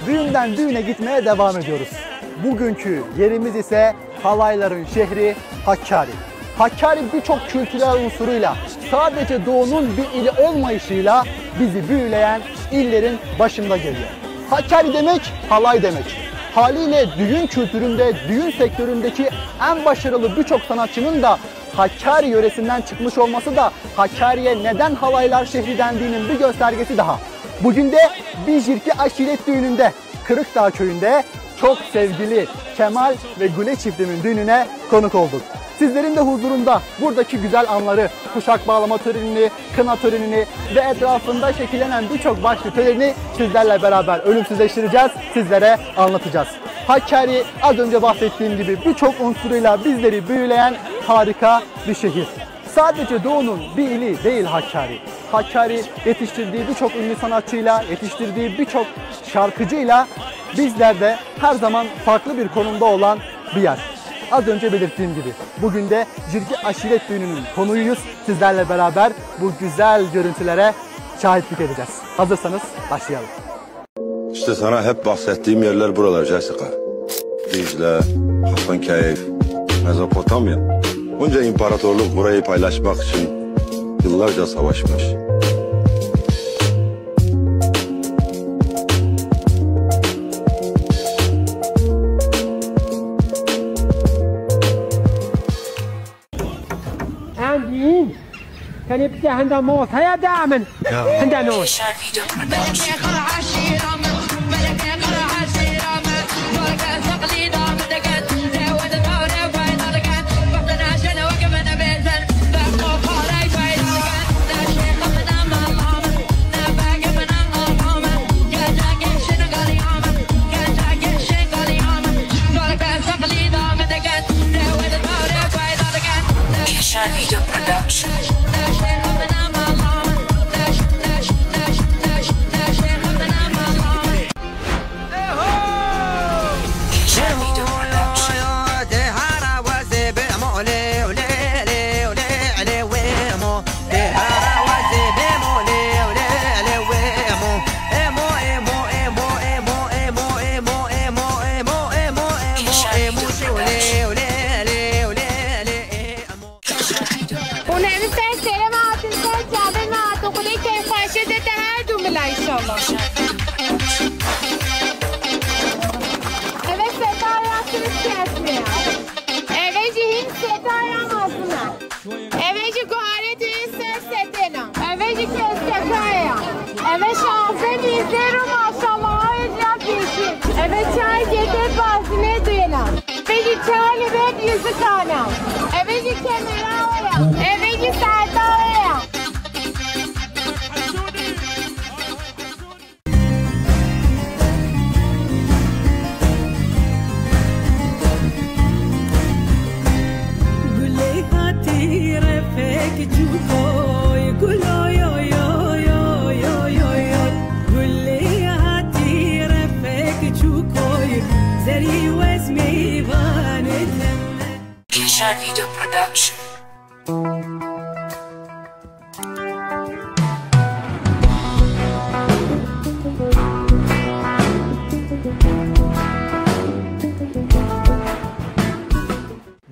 düğünden düğüne gitmeye devam ediyoruz. Bugünkü yerimiz ise halayların şehri Hakkari. Hakkari birçok kültürel unsuruyla, sadece doğunun bir ili olmayışıyla bizi büyüleyen illerin başında geliyor. Hakkari demek, halay demek. Haliyle düğün kültüründe, düğün sektöründeki en başarılı birçok sanatçının da Hakkari yöresinden çıkmış olması da Hakkari'ye neden halaylar şehri dendiğinin bir göstergesi daha. Bugün de bir Jirki aşiret düğününde, Kırıkdağ köyünde çok sevgili Kemal ve Güle çiftimin düğününe konuk olduk. Sizlerin de huzurunda buradaki güzel anları, kuşak bağlama törenini, kına törenini ve etrafında şekillenen birçok başlı töreni sizlerle beraber ölümsüzleştireceğiz, sizlere anlatacağız. Hakkari az önce bahsettiğim gibi birçok unsuruyla bizleri büyüleyen harika bir şehir. Sadece doğunun bir ili değil Hakkari. Hakkari yetiştirdiği birçok ünlü sanatçıyla, yetiştirdiği birçok şarkıcıyla bizlerde her zaman farklı bir konumda olan bir yer. Az önce belirttiğim gibi bugün de Jirki aşiret düğününün konuğuyuz. Sizlerle beraber bu güzel görüntülere şahitlik edeceğiz. Hazırsanız başlayalım. İşte sana hep bahsettiğim yerler buralar Jessica. Dicle, Hasankeyf, Mezopotamya. Bunca imparatorluk burayı paylaşmak için yıllarca savaşmış. كان يبكي عندها موت هيا دائما عندها نوش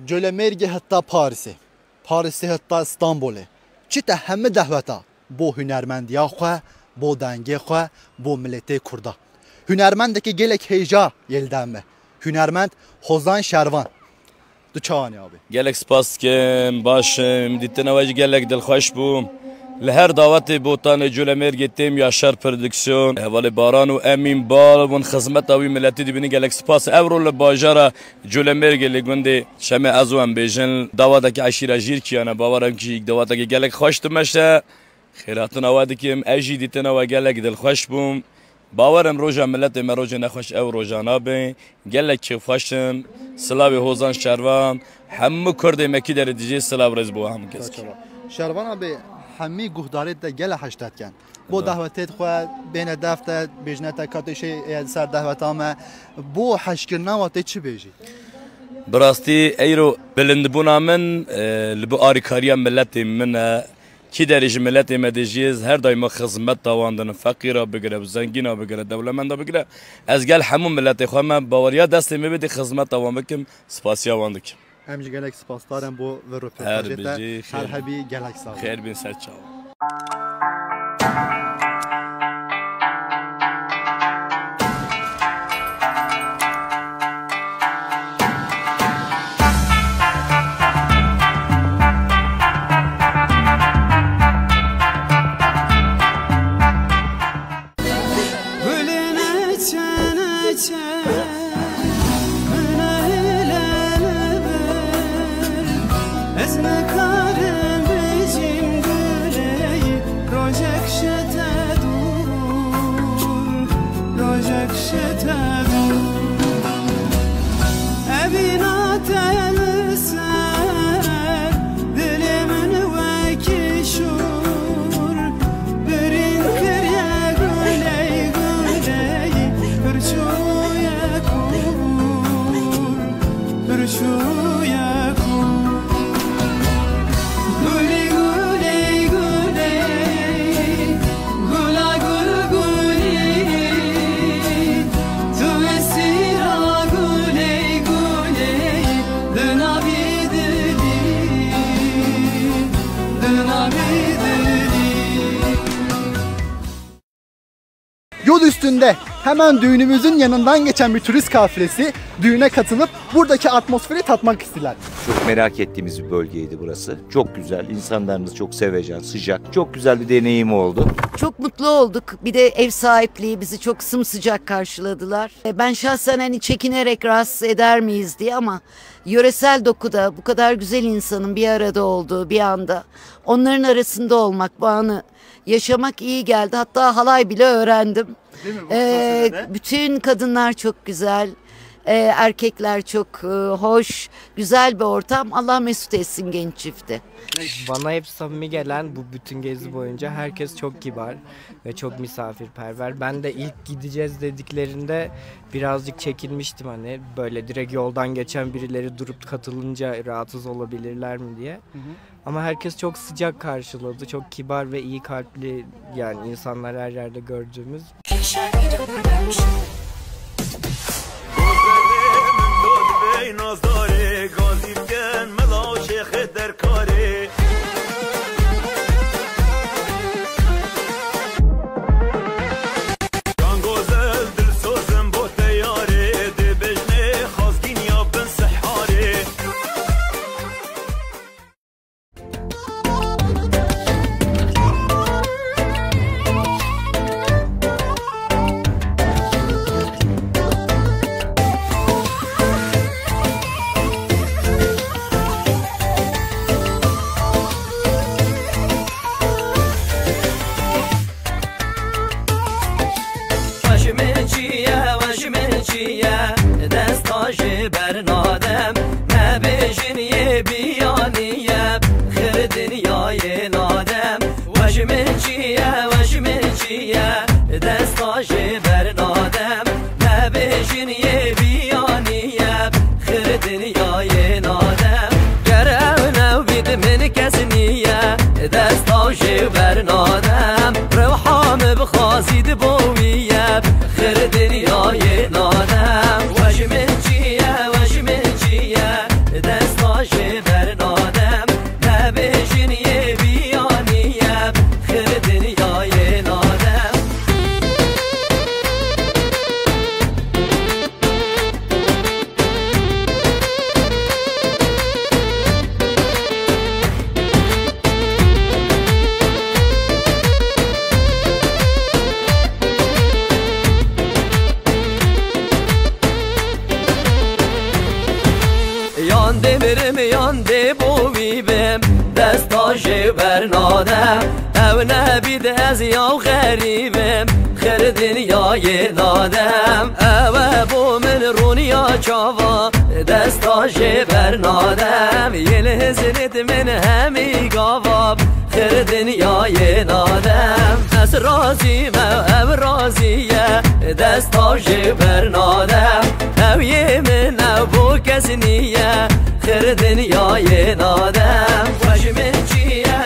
Cölemerge hatta Paris'i hatta İstanbul'u. Çite hemme dehveta bu hünermendiya xwe, bu denge xwe, bu millete Kurda. Hünermendeki gelek heyeca yeldenme. Hünermend Hozan Şervan. Du çağani abi. Gelek spaskem, başım, ditten avacı gelek dilxoş bum. لهر دعوت بوتان جولمرگ تیم یا شر پرودکسیون ولی باران و امین بال و خدمت آوی ملتی دی بینی گلک سپاس اورول باجارا جولمرگ لگوندی شمه ازوام بیشن دعوت کی عشیره جیر کیانه باورم کی دعوت کی گلک خوش تمشه خیراتن آوادی کیم اجی دیتن آوا گلک دل خوش بوم باورم روزا ملت مروج نخوش او روزانا بین گلک کی خوشم سلاوی هوزان شروان همه کرد مکی در دیجی سلاو رز بو هم کس شروان abi همی گهدارت ده گله هشتاد کن بو دعوتت خو بین دفته بجنت کاتشی سر دعوتامه بو حشکر نواته چی بیجی براستی ایرو بلند بونا من لبو آریکاریا ملت من کی دریج ملت مدیجیز هر دایم خدمت تواندن فقیرا بگیره زنگینا بگیره دولتمندا بگیره از گل همون ملت خو من باوریا دست میبدی خدمت توان بکم سپاسیا واندک همچی گلک سپاس دارم بو و رفیقاجت هر هبی گلک سال خیر بین سرچاو Yol üstünde hemen düğünümüzün yanından geçen bir turist kafilesi düğüne katılıp buradaki atmosferi tatmak istiyorlar. Çok merak ettiğimiz bir bölgeydi burası. Çok güzel, insanlarımız çok sevecen, sıcak. Çok güzel bir deneyim oldu. Çok mutlu olduk. Bir de ev sahipliği bizi çok sımsıcak karşıladılar. Ben şahsen hani çekinerek rahatsız eder miyiz diye ama yöresel dokuda bu kadar güzel insanın bir arada olduğu bir anda onların arasında olmak, bu anı yaşamak iyi geldi. Hatta halay bile öğrendim. Değil mi? Bütün kadınlar çok güzel. Erkekler çok hoş, güzel bir ortam. Allah mesut etsin genç çifti. Bana hep samimi gelen bu bütün gezi boyunca herkes çok kibar ve çok misafirperver. Ben de ilk gideceğiz dediklerinde birazcık çekinmiştim hani böyle direkt yoldan geçen birileri durup katılınca rahatsız olabilirler mi diye. Ama herkes çok sıcak karşıladı, çok kibar ve iyi kalpli yani insanlar her yerde gördüğümüz. Khir dünyayı nadem Vajmin çiye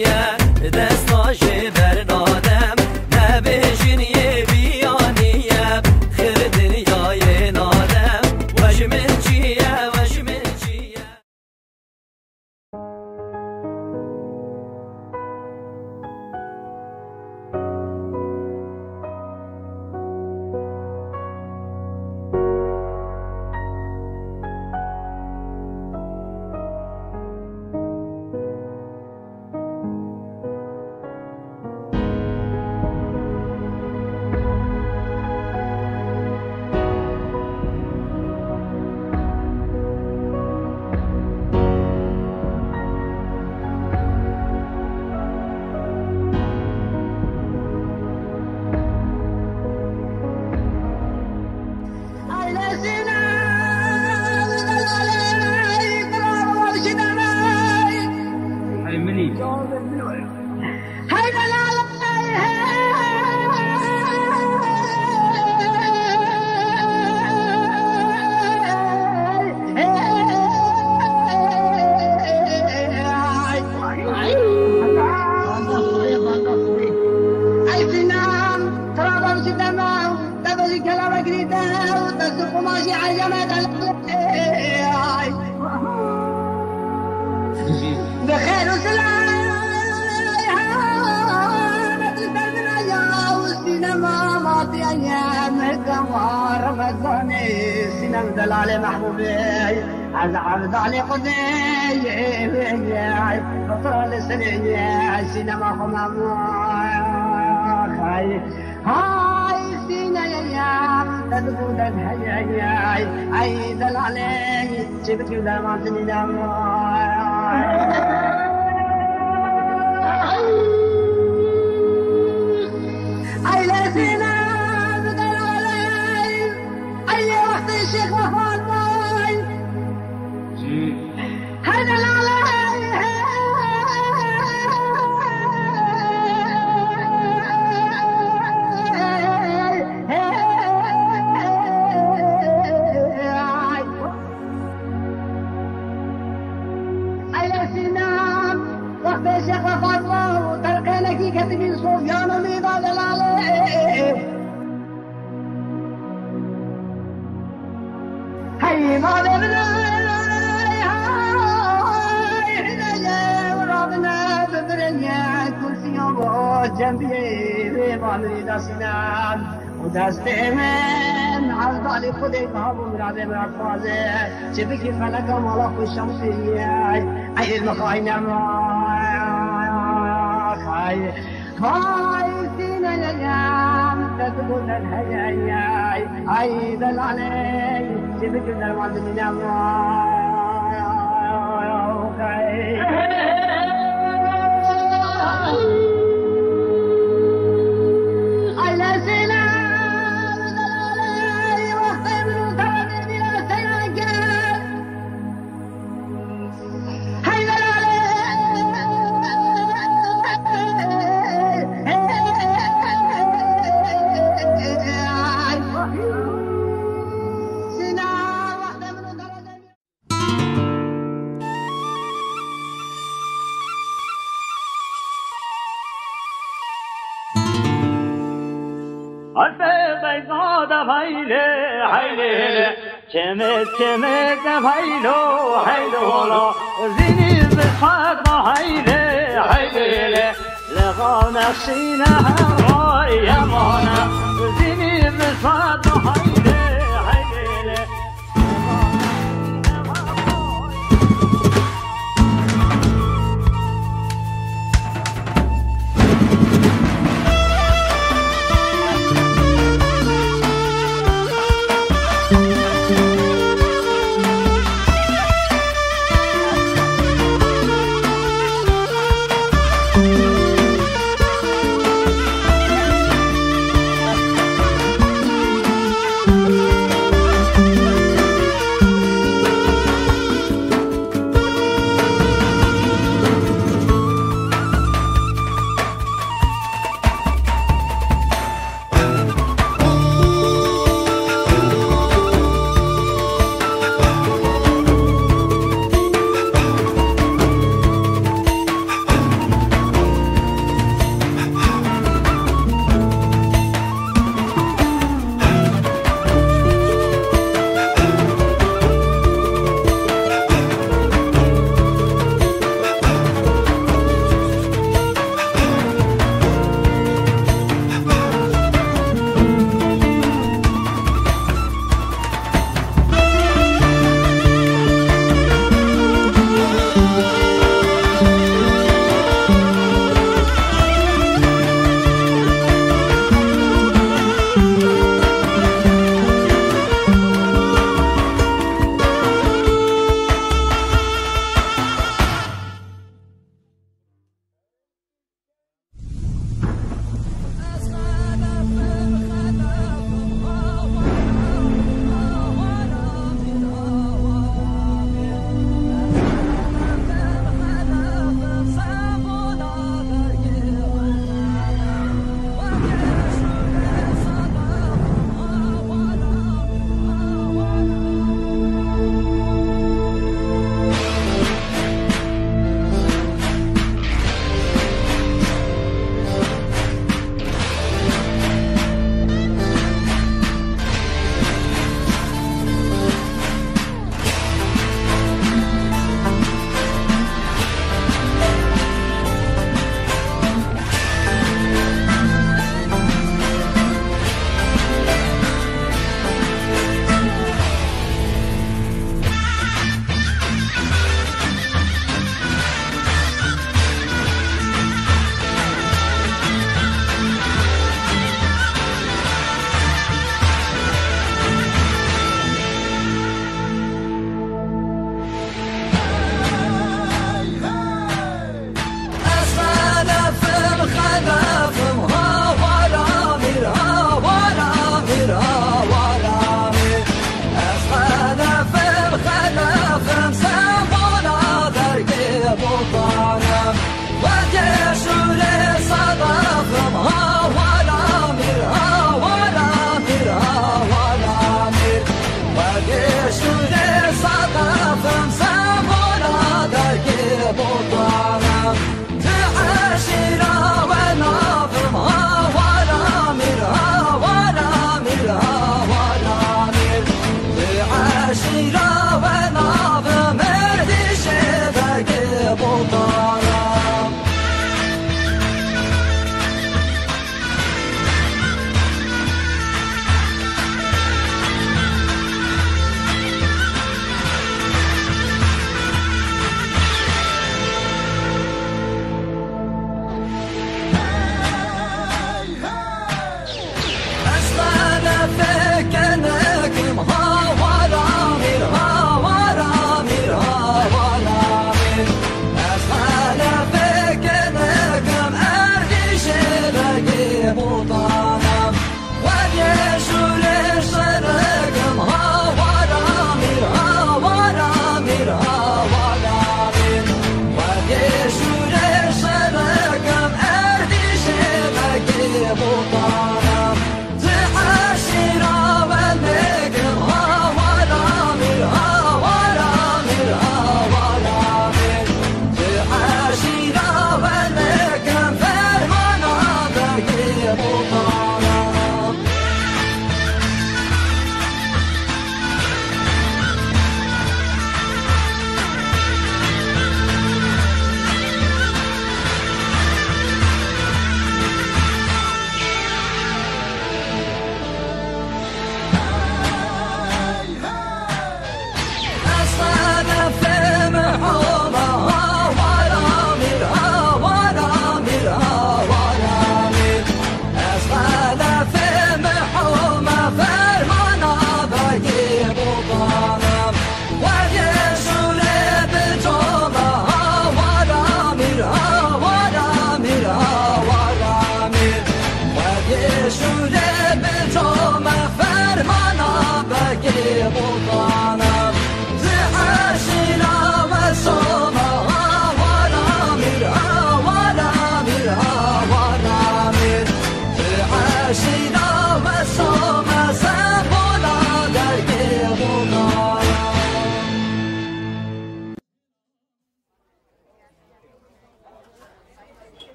نیه دستا جبر نادم نبیشین یه بیانیه خیر دنیای نادم وجمن چیه وجمن چیه. بخير وسلام والسينما ماضي ايام كما رمضاني سينما دلال محبوبي عزعز علي قدي بطل السنية سينما خمام هاي سينا يا تدخل الهيا اي دلالي جبت يولا ما تنام اي لا سينا بدلالي اي وقت الشيخ وفات باي هذا العلاي الشيخ وفاطمة وتركنا كي كتبين صوفيان وميضا دلالي هاي ما دبنا هاي حنايا ورابنا ببرنيا كرسي يوم جنبي ما نريد سنان ودستي من عزالي خدي بابو مرادي مرفازي شبكي فلك ملك الشمسية اي المخاينة هاي سينا الأيام تدخل الهيا أي دلالي جبت المال من چمت چمت هایلو هایلو زینی بخاک ما هایله هایله لغا نخشینه هوای یمانه زینی بخاک ما هایله هایله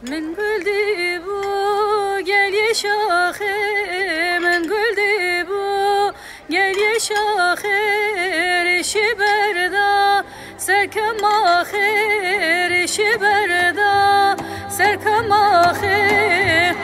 من گلدی بو گل یه شاخه من گلدی بو گل یه شاخه ریشی بردا سرکم آخر ریشی بردا سرکم آخر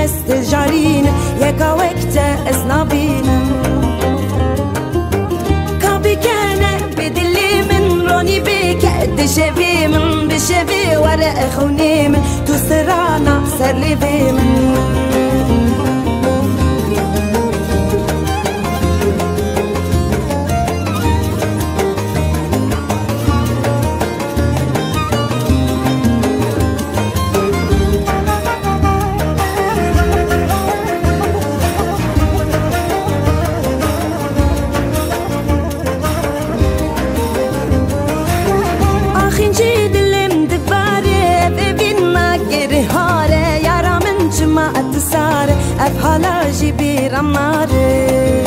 استجارين يكا وقتا اسنابين كابي كان بدلي من روني بك دشبي من بشبي ورا اخوني من تو سرانا سر لي من افحالا جبي رماري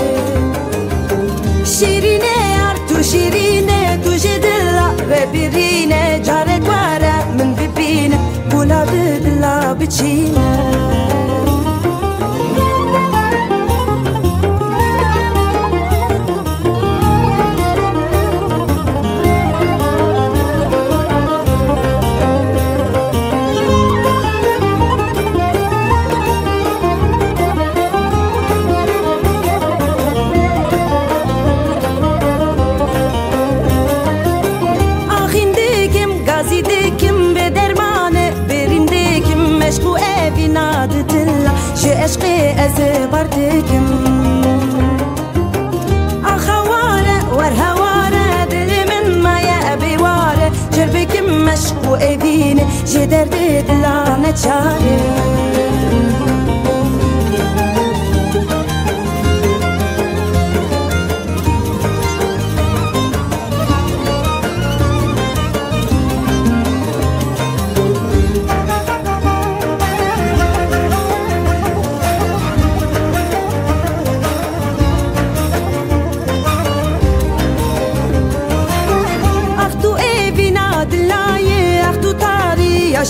شيرينه ارتو شيرينه تو جدلا ببرينه جارت وارا من ببينه بولا بدلا بچينه عشقي أزبرتكم أخوارة ورهوارة دلي من ما يأبي وارة جربكم مشكو أبيني جدر دلا نتشاري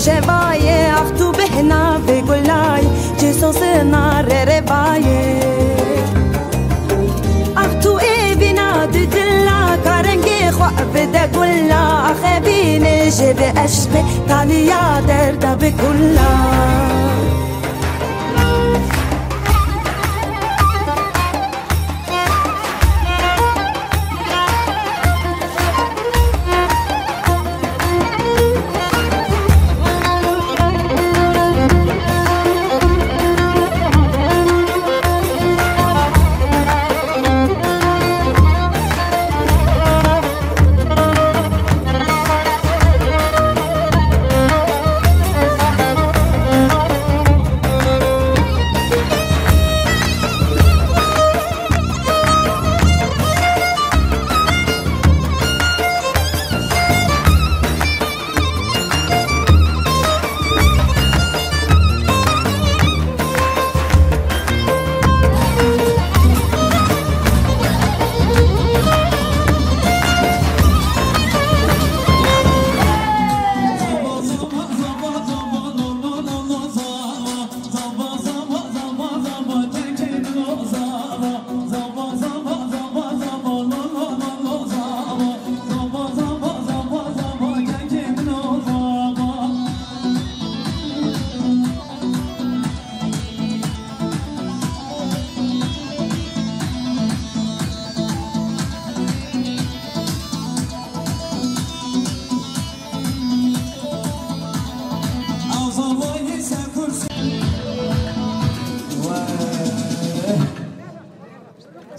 شبايه اختو بهنا بقولاي جسو سنار ربايه اختو اي بناد دلا كارنجي خو بدا قولا اخبيني جب اشبه تاليا دردا بقولا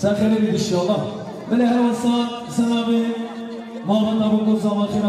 سخري ان شاء الله من هوسان سلامي ما بنا بكم زمان خير